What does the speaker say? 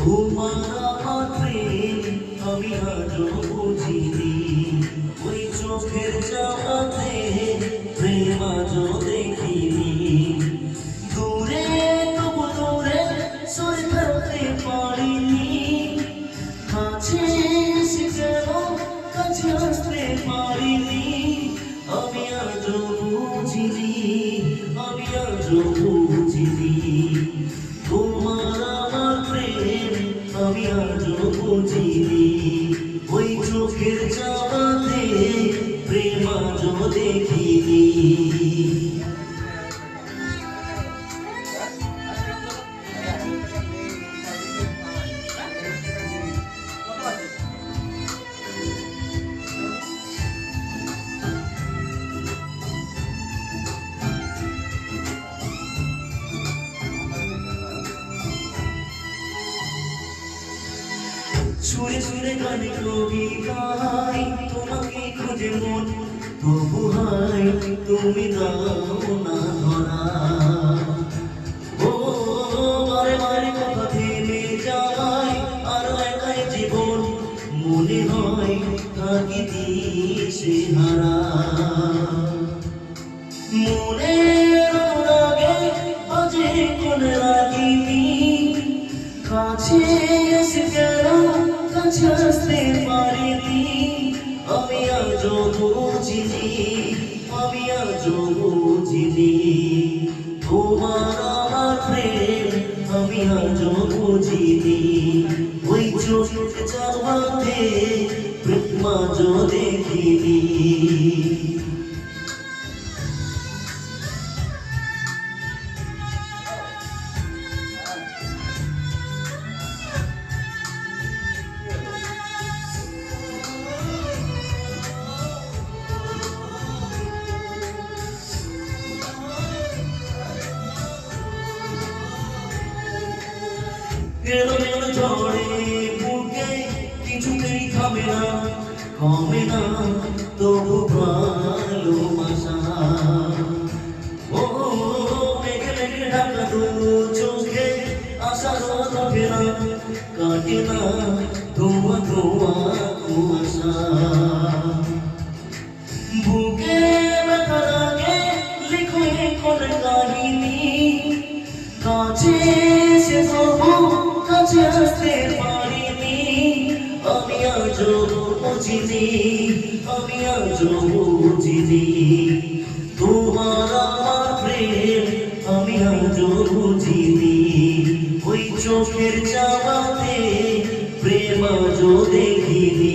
তোমার আমার প্রেম আমি আজও বুঝিনি, ওই চোখের চাওয়াতে প্রেম আজও দেখিনি। দূরে তবু দূরে সরে থাকতে পারিনি, কাছে এসে যেন কাছে আসতে পারিনি। আমি আজও বুঝিনি, আমি আজও বুঝিনি তোমার আমার প্রেম আমি আজও বুঝিনি। ওই চোখের চাওয়াতে প্রেম আজও দেখিনি। সুরে সুরে গানে কবিতায় তোমাকে খুঁজে মন, তবু হাই তুমি দাও না ধরা। ও বারে বারে কথা থেমে যায়, আর একাই জীবন মনে হয় থাকি দিশে হারা। মনের রাগে বাজে কোন রাগিনী, কাছে এসে গেল কাছে আসতে পারিনি। আমি আজও বুঝিনি, আমি আজও বুঝিনি তোমার আমার প্রেম আমি আজও বুঝিনি। ওই চোখের চাওয়াতে প্রেম আজও দেখিনি। এলো এলো ঝড়ে বুকে কিছুতেই থামে না, কমে না তবু ভালোবাসা। ও মেঘে মেঘে ঢাকা দু চোখে আশার ওঠে না, কাটে না ধোঁয়া ধোঁয়া কুয়াশা। বুকে ব্যথা লাগে লিখো কোন কাহিনী, কাছে এসে তবু কাছে আসতে পারিনি। আমি আজও বুঝিনি, আমি আজও বুঝিনি তোমার আমার প্রেম আমি আজও বুঝিনি। ওই চোখের চাওয়াতে প্রেম আজও দেখিনি।